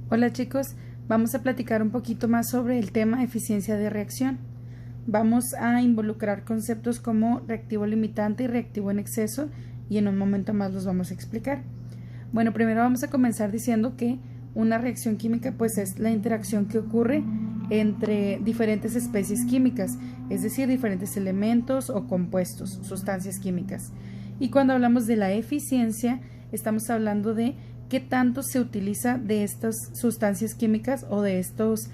Hola chicos, vamos a platicar un poquito más sobre el tema eficiencia de reacción. Vamos a involucrar conceptos como reactivo limitante y reactivo en exceso y en un momento más los vamos a explicar. Bueno, primero vamos a comenzar diciendo que una reacción química pues es la interacción que ocurre entre diferentes especies químicas, es decir, diferentes elementos o compuestos, sustancias químicas. Y cuando hablamos de la eficiencia, estamos hablando de qué tanto se utiliza de estas sustancias químicas o de estos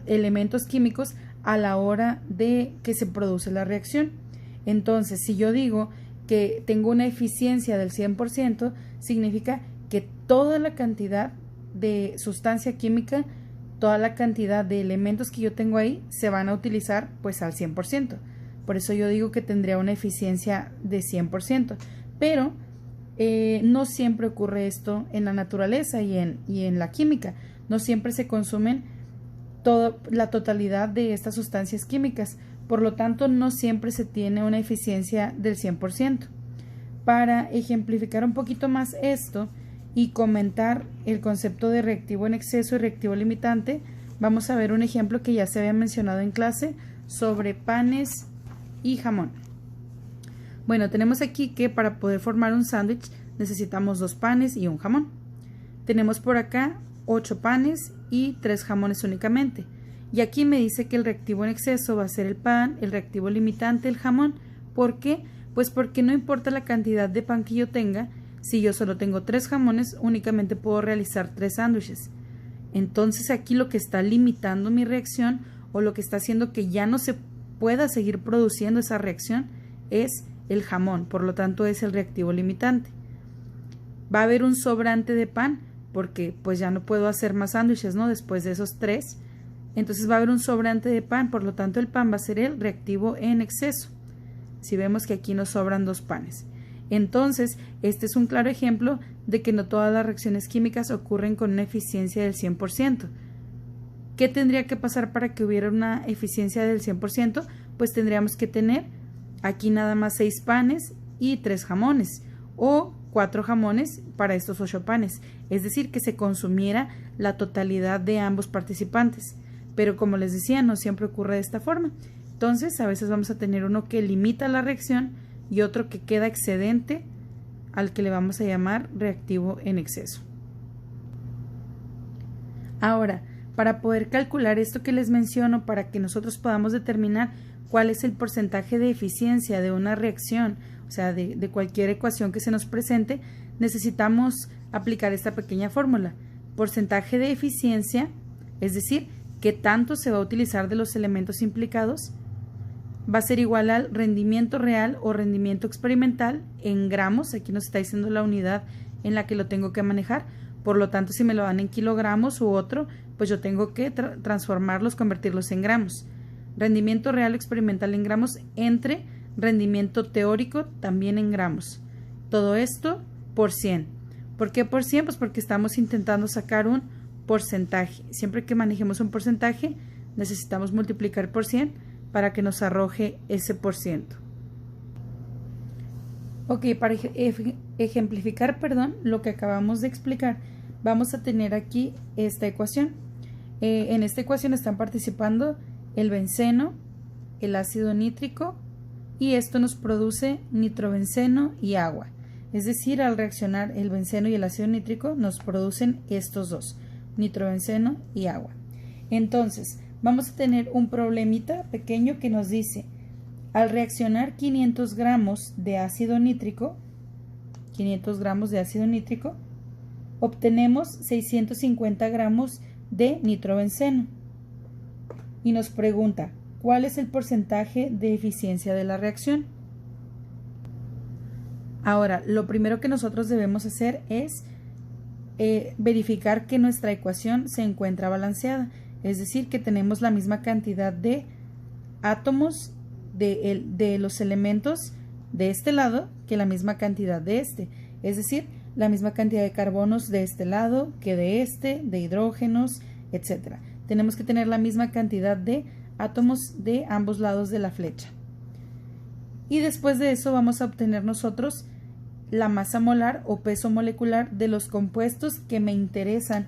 elementos químicos a la hora de que se produce la reacción. Entonces, si yo digo que tengo una eficiencia del 100%, significa que toda la cantidad de sustancia química, toda la cantidad de elementos que yo tengo ahí se van a utilizar pues al 100%. Por eso yo digo que tendría una eficiencia de 100%. Pero no siempre ocurre esto en la naturaleza y en la química. No siempre se consumen la totalidad de estas sustancias químicas. Por lo tanto, no siempre se tiene una eficiencia del 100%. Para ejemplificar un poquito más esto y comentar el concepto de reactivo en exceso y reactivo limitante, vamos a ver un ejemplo que ya se había mencionado en clase sobre panes y jamón. Bueno, tenemos aquí que para poder formar un sándwich necesitamos 2 panes y un jamón. Tenemos por acá 8 panes y 3 jamones únicamente. Y aquí me dice que el reactivo en exceso va a ser el pan, el reactivo limitante el jamón. ¿Por qué? Pues porque no importa la cantidad de pan que yo tenga, si yo solo tengo 3 jamones, únicamente puedo realizar 3 sándwiches. Entonces aquí lo que está limitando mi reacción o lo que está haciendo que ya no se pueda seguir produciendo esa reacción es el jamón, por lo tanto es el reactivo limitante. Va a haber un sobrante de pan porque pues ya no puedo hacer más sándwiches, ¿no? Después de esos 3, entonces va a haber un sobrante de pan, por lo tanto el pan va a ser el reactivo en exceso. Si vemos que aquí nos sobran 2 panes. Entonces, este es un claro ejemplo de que no todas las reacciones químicas ocurren con una eficiencia del 100%. ¿Qué tendría que pasar para que hubiera una eficiencia del 100%? Pues tendríamos que tener aquí nada más 6 panes y 3 jamones o 4 jamones para estos 8 panes, es decir, que se consumiera la totalidad de ambos participantes. Pero como les decía, no siempre ocurre de esta forma. Entonces, a veces vamos a tener uno que limita la reacción y otro que queda excedente, al que le vamos a llamar reactivo en exceso. Ahora, para poder calcular esto que les menciono, para que nosotros podamos determinar cuál es el porcentaje de eficiencia de una reacción, o sea, de cualquier ecuación que se nos presente, necesitamos aplicar esta pequeña fórmula. Porcentaje de eficiencia, es decir, qué tanto se va a utilizar de los elementos implicados, va a ser igual al rendimiento real o rendimiento experimental en gramos. Aquí nos está diciendo la unidad en la que lo tengo que manejar. Por lo tanto, si me lo dan en kilogramos u otro, pues yo tengo que transformarlos, convertirlos en gramos. Rendimiento real experimental en gramos entre rendimiento teórico también en gramos. Todo esto por 100. ¿Por qué por 100? Pues porque estamos intentando sacar un porcentaje. Siempre que manejemos un porcentaje, necesitamos multiplicar por 100 para que nos arroje ese por ciento. Ok, para ejemplificar, lo que acabamos de explicar, vamos a tener aquí esta ecuación. En esta ecuación están participando el benceno, el ácido nítrico, y esto nos produce nitrobenceno y agua. Es decir, al reaccionar el benceno y el ácido nítrico nos producen estos dos, nitrobenceno y agua. Entonces, vamos a tener un problemita pequeño que nos dice, al reaccionar 500 gramos de ácido nítrico, obtenemos 650 gramos de nitrobenceno. Y nos pregunta, ¿cuál es el porcentaje de eficiencia de la reacción? Ahora, lo primero que nosotros debemos hacer es verificar que nuestra ecuación se encuentra balanceada. Es decir, que tenemos la misma cantidad de átomos de los elementos de este lado que la misma cantidad de este. Es decir, la misma cantidad de carbonos de este lado que de este, de hidrógenos, etc. Tenemos que tener la misma cantidad de átomos de ambos lados de la flecha. Y después de eso vamos a obtener nosotros la masa molar o peso molecular de los compuestos que me interesan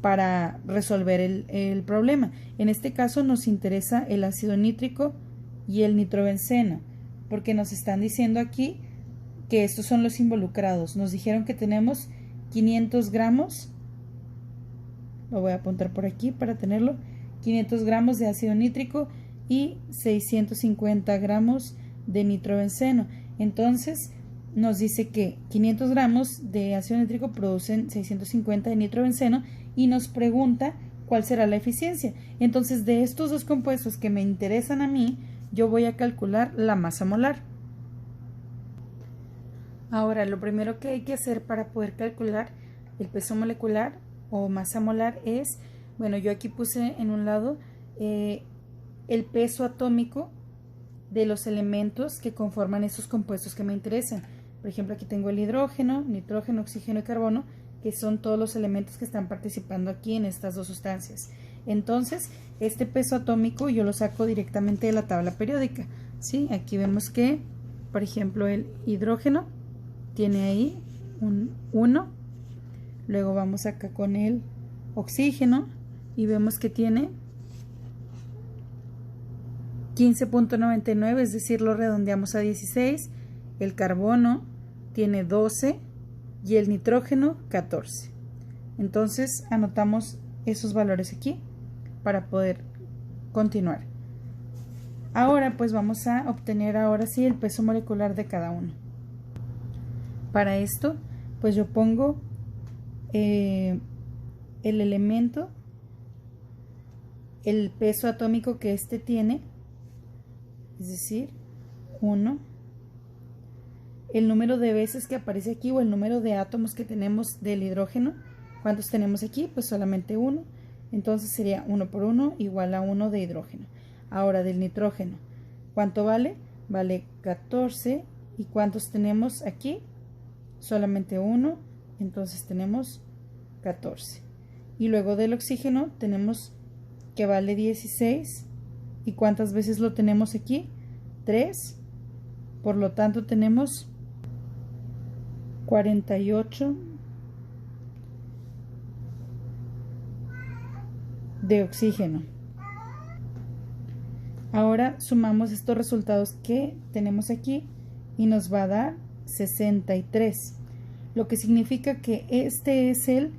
para resolver el problema. En este caso nos interesa el ácido nítrico y el nitrobenceno, porque nos están diciendo aquí que estos son los involucrados. Nos dijeron que tenemos 500 gramos, lo voy a apuntar por aquí para tenerlo, 500 gramos de ácido nítrico y 650 gramos de nitrobenceno. Entonces nos dice que 500 gramos de ácido nítrico producen 650 de nitrobenceno y nos pregunta cuál será la eficiencia. Entonces, de estos dos compuestos que me interesan a mí, yo voy a calcular la masa molar. Ahora, lo primero que hay que hacer para poder calcular el peso molecular o masa molar es, bueno, yo aquí puse en un lado el peso atómico de los elementos que conforman esos compuestos que me interesan. Por ejemplo, aquí tengo el hidrógeno, nitrógeno, oxígeno y carbono, que son todos los elementos que están participando aquí en estas dos sustancias. Entonces, este peso atómico yo lo saco directamente de la tabla periódica, ¿sí? Aquí vemos que, por ejemplo, el hidrógeno tiene ahí un 1. Luego vamos acá con el oxígeno y vemos que tiene 15.99, es decir, lo redondeamos a 16. El carbono tiene 12 y el nitrógeno 14. Entonces anotamos esos valores aquí para poder continuar. Ahora pues vamos a obtener ahora sí el peso molecular de cada uno. Para esto pues yo pongo el elemento, el peso atómico que este tiene, es decir, 1, el número de veces que aparece aquí o el número de átomos que tenemos del hidrógeno. ¿Cuántos tenemos aquí? Pues solamente 1, entonces sería 1 por 1 igual a 1 de hidrógeno. Ahora del nitrógeno, ¿cuánto vale? Vale 14. ¿Y cuántos tenemos aquí? Solamente 1, entonces tenemos 14. Y luego del oxígeno tenemos que vale 16. ¿Y cuántas veces lo tenemos aquí? 3. Por lo tanto tenemos 48 de oxígeno. Ahora sumamos estos resultados que tenemos aquí y nos va a dar 63, lo que significa que este es el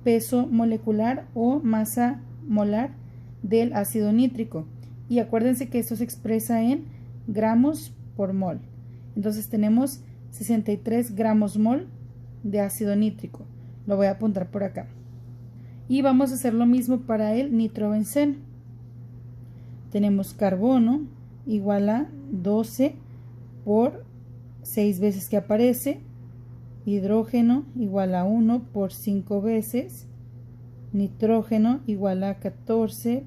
peso molecular o masa molar del ácido nítrico. Y acuérdense que esto se expresa en gramos por mol. Entonces tenemos 63 gramos mol de ácido nítrico. Lo voy a apuntar por acá. Y vamos a hacer lo mismo para el nitrobenceno. Tenemos carbono igual a 12 por 6 veces que aparece. Hidrógeno igual a 1 por 5 veces. Nitrógeno igual a 14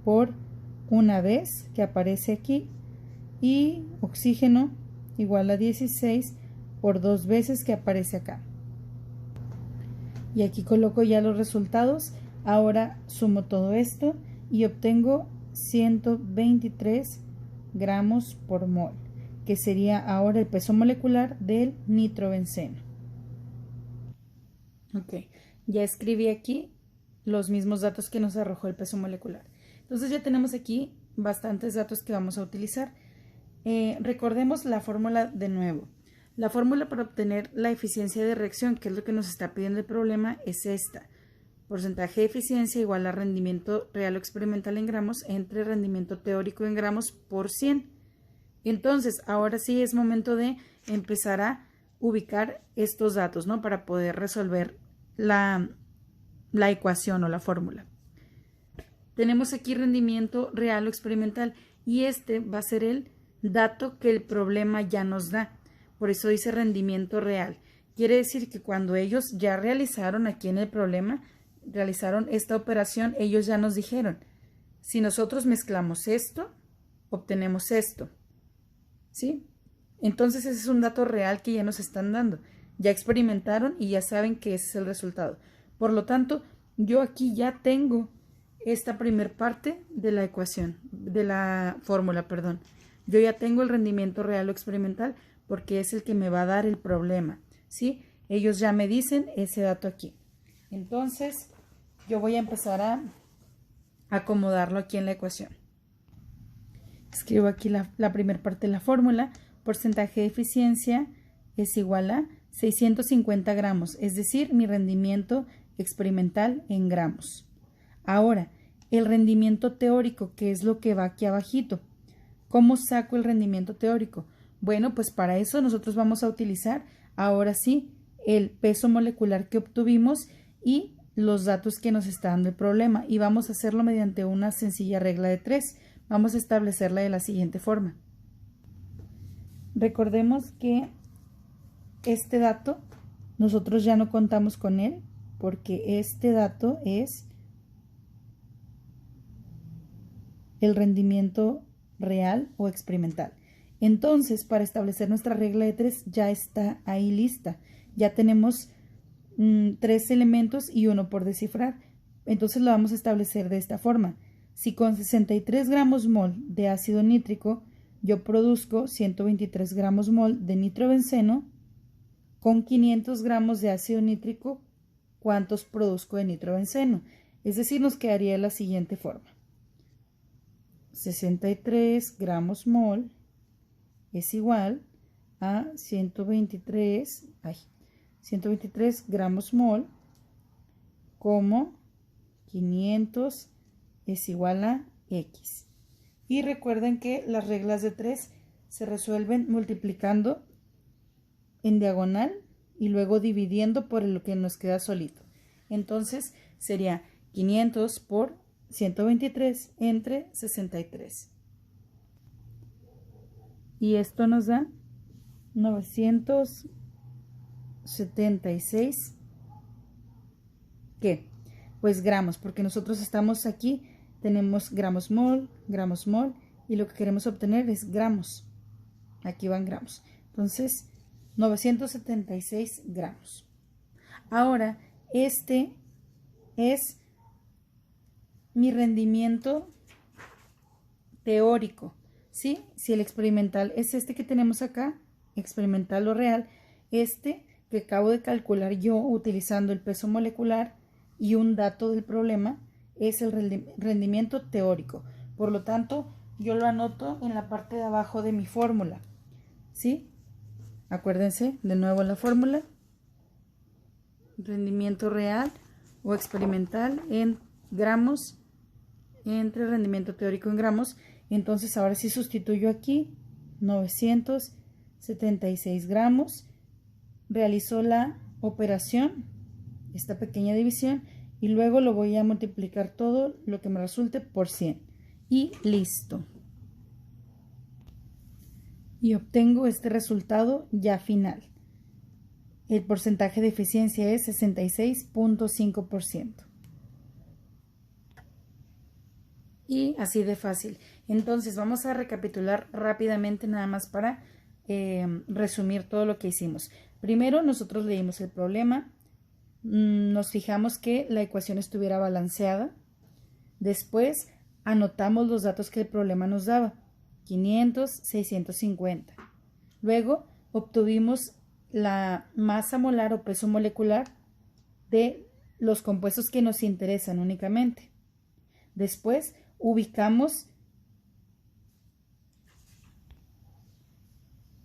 por una vez que aparece aquí. Y oxígeno igual a 16 por 2 veces que aparece acá. Y aquí coloco ya los resultados. Ahora sumo todo esto y obtengo 123 gramos por mol, que sería ahora el peso molecular del nitrobenceno. Ok, ya escribí aquí los mismos datos que nos arrojó el peso molecular. Entonces ya tenemos aquí bastantes datos que vamos a utilizar. Recordemos la fórmula de nuevo. La fórmula para obtener la eficiencia de reacción, que es lo que nos está pidiendo el problema, es esta. Porcentaje de eficiencia igual a rendimiento real o experimental en gramos entre rendimiento teórico en gramos por 100. Entonces, ahora sí es momento de empezar a ubicar estos datos, ¿no? Para poder resolver la ecuación o la fórmula. Tenemos aquí rendimiento real o experimental y este va a ser el dato que el problema ya nos da. Por eso dice rendimiento real. Quiere decir que cuando ellos ya realizaron aquí en el problema, realizaron esta operación, ellos ya nos dijeron, si nosotros mezclamos esto, obtenemos esto. ¿Sí? Entonces ese es un dato real que ya nos están dando. Ya experimentaron y ya saben que ese es el resultado. Por lo tanto, yo aquí ya tengo esta primer parte de la ecuación, de la fórmula, perdón. Yo ya tengo el rendimiento real o experimental porque es el que me va a dar el problema, ¿sí? Ellos ya me dicen ese dato aquí. Entonces, yo voy a empezar a acomodarlo aquí en la ecuación. Escribo aquí la primera parte de la fórmula. Porcentaje de eficiencia es igual a 650 gramos, es decir, mi rendimiento experimental en gramos. Ahora, el rendimiento teórico, que es lo que va aquí abajito. ¿Cómo saco el rendimiento teórico? Bueno, pues para eso nosotros vamos a utilizar, ahora sí, el peso molecular que obtuvimos y los datos que nos está dando el problema. Y vamos a hacerlo mediante una sencilla regla de 3. Vamos a establecerla de la siguiente forma. Recordemos que este dato nosotros ya no contamos con él porque este dato es el rendimiento real o experimental. Entonces, para establecer nuestra regla de 3 ya está ahí lista. Ya tenemos 3 elementos y uno por descifrar. Entonces lo vamos a establecer de esta forma. Si con 63 gramos mol de ácido nítrico yo produzco 123 gramos mol de nitrobenceno, con 500 gramos de ácido nítrico, ¿cuántos produzco de nitrobenceno? Es decir, nos quedaría de la siguiente forma. 63 gramos mol es igual a 123 gramos mol como 500 es igual a X. Y recuerden que las reglas de 3 se resuelven multiplicando en diagonal y luego dividiendo por lo que nos queda solito. Entonces sería 500 por 123 entre 63. Y esto nos da 976, ¿qué? Pues gramos, porque nosotros estamos aquí, tenemos gramos mol, y lo que queremos obtener es gramos. Aquí van gramos. Entonces, 976 gramos. Ahora, este es mi rendimiento teórico, ¿sí? Si el experimental es este que tenemos acá, experimental o real, este que acabo de calcular yo utilizando el peso molecular y un dato del problema, es el rendimiento teórico. Por lo tanto, yo lo anoto en la parte de abajo de mi fórmula, ¿sí? Acuérdense de nuevo la fórmula. Rendimiento real o experimental en gramos entre rendimiento teórico en gramos. Entonces ahora sí sustituyo aquí 976 gramos. Realizo la operación, esta pequeña división, y luego lo voy a multiplicar todo lo que me resulte por 100. Y listo. Y obtengo este resultado ya final. El porcentaje de eficiencia es 66.5%. Y así de fácil. Entonces vamos a recapitular rápidamente nada más para resumir todo lo que hicimos. Primero nosotros leímos el problema, nos fijamos que la ecuación estuviera balanceada. Después anotamos los datos que el problema nos daba, 500, 650. Luego obtuvimos la masa molar o peso molecular de los compuestos que nos interesan únicamente. Después ubicamos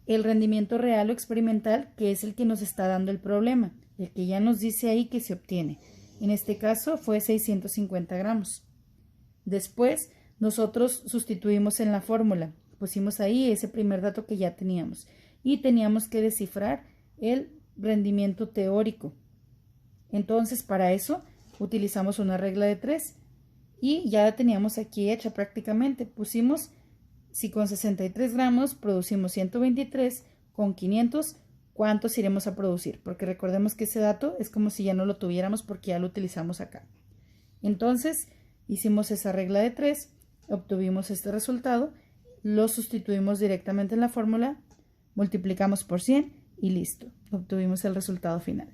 el rendimiento real o experimental, que es el que nos está dando el problema, el que ya nos dice ahí que se obtiene. En este caso fue 650 gramos. Después nosotros sustituimos en la fórmula, pusimos ahí ese primer dato que ya teníamos y teníamos que descifrar el rendimiento teórico. Entonces para eso utilizamos una regla de 3 y ya la teníamos aquí hecha prácticamente. Pusimos, si con 63 gramos producimos 123, con 500, ¿cuántos iremos a producir? Porque recordemos que ese dato es como si ya no lo tuviéramos porque ya lo utilizamos acá. Entonces hicimos esa regla de 3, obtuvimos este resultado, lo sustituimos directamente en la fórmula, multiplicamos por 100 y listo, obtuvimos el resultado final.